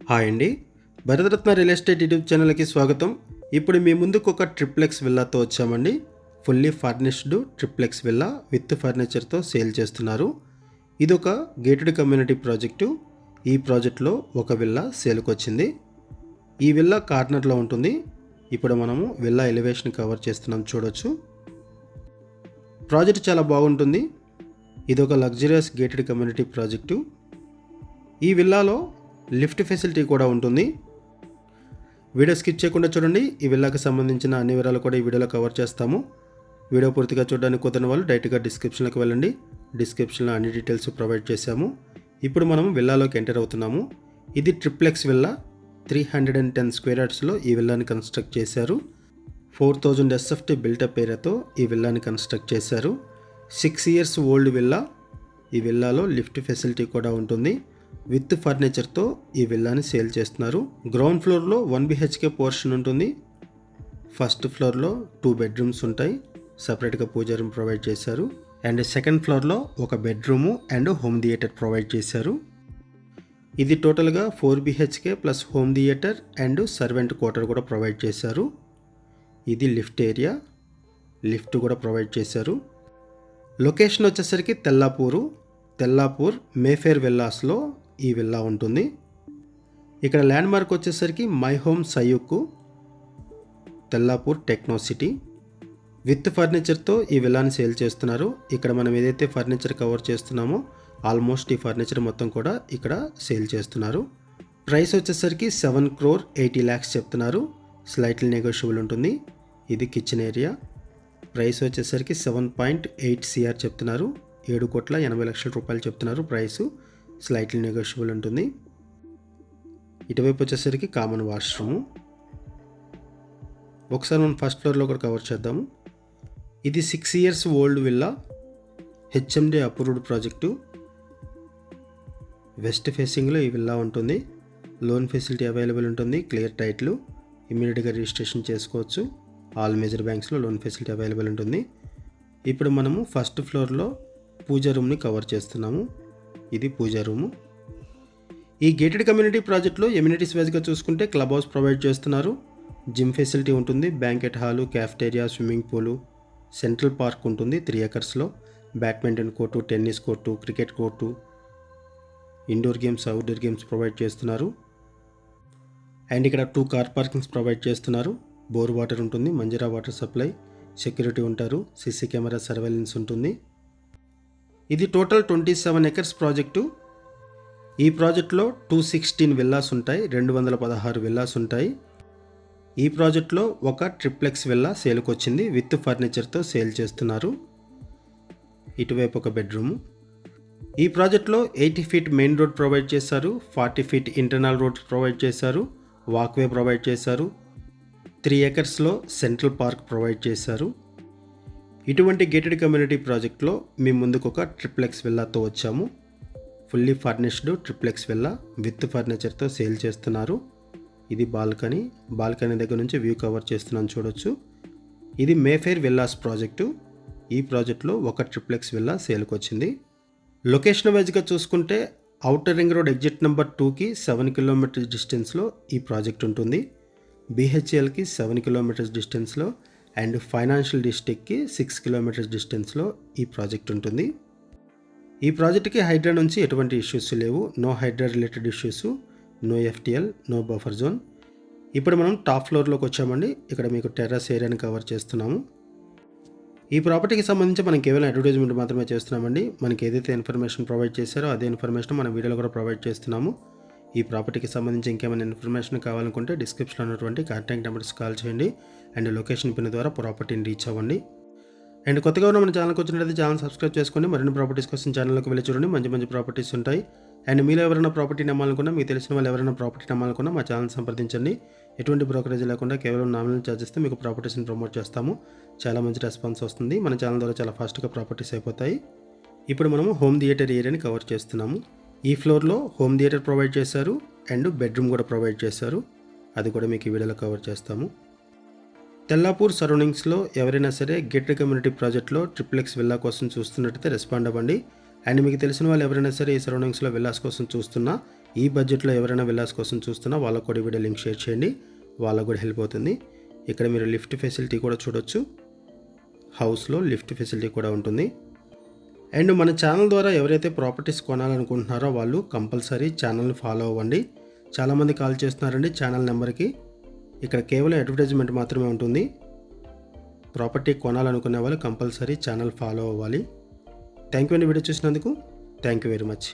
Hi అండి, Bharat Ratna real estate YouTube ఛానల్కి స్వాగతం. ఇప్పుడు మీ ముందుకు ఒక ట్రిప్లెక్స్ విల్లాతో వచ్చామండి. Fully furnished triplex villa with ఫర్నిచర్తో సేల్ చేస్తున్నారు. ఇది ఒక గేటెడ్ కమ్యూనిటీ ప్రాజెక్టు. ఈ ప్రాజెక్ట్లో ఒక విల్లా సేల్కి వచ్చింది. ఈ విల్లా కార్నర్లో ఉంటుంది. ఇప్పుడు మనము విల్లా ఎలివేషన్ కవర్ చేస్తున్నాం, చూడొచ్చు. ప్రాజెక్ట్ చాలా బాగుంటుంది. ఇది ఒక లగ్జరియస్ గేటెడ్ కమ్యూనిటీ ప్రాజెక్టు. ఈ విల్లాలో లిఫ్ట్ ఫెసిలిటీ కూడా ఉంటుంది. వీడియో స్కిప్ చేయకుండా చూడండి. ఈ విల్లాకి సంబంధించిన అన్ని వివరాలు కూడా ఈ వీడియోలో కవర్ చేస్తాము. వీడియో పూర్తిగా చూడడానికి కుదరని వాళ్ళు డైరెక్ట్గా డిస్క్రిప్షన్లోకి వెళ్ళండి. డిస్క్రిప్షన్లో అన్ని డీటెయిల్స్ ప్రొవైడ్ చేశాము. ఇప్పుడు మనం విల్లాలోకి ఎంటర్ అవుతున్నాము. ఇది ట్రిప్లెక్స్ విల్లా. 310 స్క్వేర్ యార్డ్స్లో ఈ విల్లాని కన్స్ట్రక్ట్ చేశారు. 4000 SFT బిల్టప్ ఏరియాతో ఈ విల్లాని కన్స్ట్రక్ట్ చేశారు. 6 years ఓల్డ్ విల్లా. ఈ విల్లాలో లిఫ్ట్ ఫెసిలిటీ కూడా ఉంటుంది. విత్ ఫర్నిచర్తో ఈ విల్లాని సేల్ చేస్తున్నారు. గ్రౌండ్ ఫ్లోర్లో 1 BHK పోర్షన్ ఉంటుంది. ఫస్ట్ ఫ్లోర్లో 2 bedrooms ఉంటాయి. సపరేట్గా పూజా రూమ్ ప్రొవైడ్ చేశారు. అండ్ సెకండ్ ఫ్లోర్లో ఒక bedroom and home theatre provide చేశారు. ఇది టోటల్గా 4 BHK plus home theatre and servant quarter కూడా ప్రొవైడ్ చేశారు. ఇది లిఫ్ట్ ఏరియా. లిఫ్ట్ కూడా ప్రొవైడ్ చేశారు. లొకేషన్ వచ్చేసరికి తెల్లాపూర్ మేఫేర్ విల్లాస్లో ఈ విల్లా ఉంటుంది. ఇక్కడ ల్యాండ్ మార్క్ వచ్చేసరికి My Home Sayuk, Tellapur techno city. With ఫర్నిచర్తో ఈ విల్లాని సేల్ చేస్తున్నారు. ఇక్కడ మనం ఏదైతే ఫర్నిచర్ కవర్ చేస్తున్నామో ఆల్మోస్ట్ ఈ ఫర్నిచర్ మొత్తం కూడా ఇక్కడ సేల్ చేస్తున్నారు. ప్రైస్ వచ్చేసరికి 7,80,00,000 చెప్తున్నారు. స్లైట్లీ నెగోషియబుల్ ఉంటుంది. ఇది కిచెన్ ఏరియా. ప్రైస్ వచ్చేసరికి 7.8 CR చెప్తున్నారు. 7,80,00,000 రూపాయలు చెప్తున్నారు. ప్రైస్ స్లైట్లీ నెగోషియబుల్ ఉంటుంది. ఇటువైపు వచ్చేసరికి కామన్ వాష్రూము. ఒకసారి మనం ఫస్ట్ ఫ్లోర్లో కూడా కవర్ చేద్దాము. ఇది 6 years old villa. HMD approved project. West ఫేసింగ్లో ఈ విల్లా ఉంటుంది. లోన్ ఫెసిలిటీ అవైలబుల్ ఉంటుంది. Clear title. ఇమ్మీడియట్గా రిజిస్ట్రేషన్ చేసుకోవచ్చు. ఆల్ మేజర్ బ్యాంక్స్లో లోన్ ఫెసిలిటీ అవైలబుల్ ఉంటుంది. ఇప్పుడు మనము ఫస్ట్ ఫ్లోర్లో పూజా రూమ్ని కవర్ చేస్తున్నాము. ఇది పూజా రూము. ఈ గేటెడ్ కమ్యూనిటీ ప్రాజెక్ట్లో ఎమ్యూనిటీస్ వైజ్గా చూసుకుంటే క్లబ్ హౌస్ ప్రొవైడ్ చేస్తున్నారు. జిమ్ ఫెసిలిటీ ఉంటుంది. Banquet hall, cafeteria, swimming pool, central park ఉంటుంది 3 acresలో. Badminton court, tennis court, cricket court, indoor games, outdoor games provide చేస్తున్నారు. అండ్ ఇక్కడ 2 కార్ పార్కింగ్స్ ప్రొవైడ్ చేస్తున్నారు. బోర్ వాటర్ ఉంటుంది. మంజీరా వాటర్ సప్లై, సెక్యూరిటీ ఉంటారు. CC camera surveillance ఉంటుంది. ఇది టోటల్ 27 acres ప్రాజెక్టు. ఈ ప్రాజెక్ట్లో 216 విల్లాస్ ఉంటాయి. 216 విల్లాస్ ఉంటాయి. ఈ ప్రాజెక్ట్లో ఒక ట్రిప్లెక్స్ విల్లా సేల్కి వచ్చింది. విత్ ఫర్నిచర్తో సేల్ చేస్తున్నారు. ఇటువైపు ఒక బెడ్రూము. ఈ ప్రాజెక్ట్లో 80 feet మెయిన్ రోడ్ ప్రొవైడ్ చేశారు. 40 feet ఇంటర్నల్ రోడ్ ప్రొవైడ్ చేశారు. వాక్వే ప్రొవైడ్ చేశారు. 3 acresలో సెంట్రల్ పార్క్ ప్రొవైడ్ చేశారు. ఇటువంటి గేటెడ్ కమ్యూనిటీ ప్రాజెక్ట్లో మీ ముందుకు ఒక ట్రిప్లెక్స్ విల్లాతో వచ్చాము. Fully furnished triplex villa with ఫర్నిచర్తో సేల్ చేస్తున్నారు. ఇది బాల్కనీ దగ్గర నుంచి వ్యూ కవర్ చేస్తున్నాను, చూడొచ్చు. ఇది మేఫేర్ విల్లాస్ ప్రాజెక్టు. ఈ ప్రాజెక్ట్లో ఒక ట్రిప్లెక్స్ విల్లా సేల్కి వచ్చింది. లొకేషన్ వైజ్గా చూసుకుంటే outer ring road exit number 2కి 7 kilometers డిస్టెన్స్లో ఈ ప్రాజెక్ట్ ఉంటుంది. BHLకి 7 kilometers డిస్టెన్స్లో అండ్ ఫైనాన్షియల్ డిస్ట్రిక్ట్కి 6 kilometers డిస్టెన్స్లో ఈ ప్రాజెక్ట్ ఉంటుంది. ఈ ప్రాజెక్ట్కి హైడ్రా నుంచి ఎటువంటి ఇష్యూస్ లేవు. No hydra related issues, no FTL, no buffer zone. ఇప్పుడు మనం టాప్ ఫ్లోర్లోకి వచ్చామండి. ఇక్కడ మీకు టెర్రస్ ఏరియాని కవర్ చేస్తున్నాము. ఈ ప్రాపర్టీకి సంబంధించి మనం కేవలం అడ్వర్టైజ్మెంట్ మాత్రమే చేస్తున్నామండి. మనకి ఏదైతే ఇన్ఫర్మేషన్ ప్రొవైడ్ చేశారో అదే ఇన్ఫర్మేషన్ మన వీడియోలో కూడా ప్రొవైడ్ చేస్తున్నాము. ఈ ప్రాపర్టీకి సంబంధించి ఇంకేమైనా ఇన్ఫర్మేషన్ కావాలనుకుంటే డిస్క్రిప్షన్లో ఉన్నటువంటి కాంటాక్ట్ నెంబర్స్ కాల్ చేయండి. అండ్ లొకేషన్ పిన్ ద్వారా ప్రాపర్టీని రీచ్ అవ్వండి. అండ్ కొత్తగా ఉన్న మన ఛానల్కి వచ్చినట్లయితే ఛానల్ సబ్స్క్రైబ్ చేసుకొని మరిన్ని ప్రాపర్టీస్ కోసం ఛానల్లోకి వెళ్ళి చూడండి. మంచి ప్రాపర్టీస్ ఉంటాయి. అండ్ మీలో ఎవరైనా ప్రాపర్టీ నమ్మాలనుకున్నా, మీకు తెలిసిన వాళ్ళు ఎవరైనా ప్రాపర్టీ నమ్మాలనుకున్నా మా ఛానల్ సంప్రదించండి. ఎటువంటి బ్రోకరేజ్ లేకుండా కేవలం నామినల్ ఛార్జెస్తో మీకు ప్రాపర్టీస్ని ప్రమోట్ చేస్తాము. చాలా మంచి రెస్పాన్స్ వస్తుంది. మన ఛానల్ ద్వారా చాలా ఫాస్ట్గా ప్రాపర్టీస్ అయిపోతాయి. ఇప్పుడు మనము హోమ్ థియేటర్ ఏరియాని కవర్ చేస్తున్నాము. ఈ ఫ్లోర్లో హోమ్ థియేటర్ ప్రొవైడ్ చేశారు అండ్ బెడ్రూమ్ కూడా ప్రొవైడ్ చేశారు. అది కూడా మీకు ఈ వీడియోలో కవర్ చేస్తాము. తెల్లాపూర్ సరౌండింగ్స్లో ఎవరైనా సరే గేటెడ్ కమ్యూనిటీ ప్రాజెక్ట్లో ట్రిప్లెక్స్ విల్లా కోసం చూస్తున్నట్టయితే రెస్పాండ్ అవ్వండి. అండ్ మీకు తెలిసిన వాళ్ళు ఎవరైనా సరే ఈ సరౌండింగ్స్లో విల్లాస్ కోసం చూస్తున్నా ఈ బడ్జెట్లో ఎవరైనా విల్లాస్ కోసం చూస్తున్నా వాళ్ళకు కూడా వీడియో లింక్ షేర్ చేయండి, వాళ్ళకు కూడా హెల్ప్ అవుతుంది. ఇక్కడ మీరు లిఫ్ట్ ఫెసిలిటీ కూడా చూడొచ్చు. హౌస్లో లిఫ్ట్ ఫెసిలిటీ కూడా ఉంటుంది. అండ్ మన ఛానల్ ద్వారా ఎవరైతే ప్రాపర్టీస్ కొనాలనుకుంటున్నారో వాళ్ళు కంపల్సరీ ఛానల్ని ఫాలో అవ్వండి. చాలామంది కాల్ చేస్తున్నారండి ఛానల్ నెంబర్కి. ఇక్కడ కేవలం అడ్వర్టైజ్మెంట్ మాత్రమే ఉంటుంది. ప్రాపర్టీ కొనాలనుకునే వాళ్ళు కంపల్సరీ ఛానల్ ఫాలో అవ్వాలి. థ్యాంక్ యూ అండి వీడియో చూసినందుకు. Thank you very much.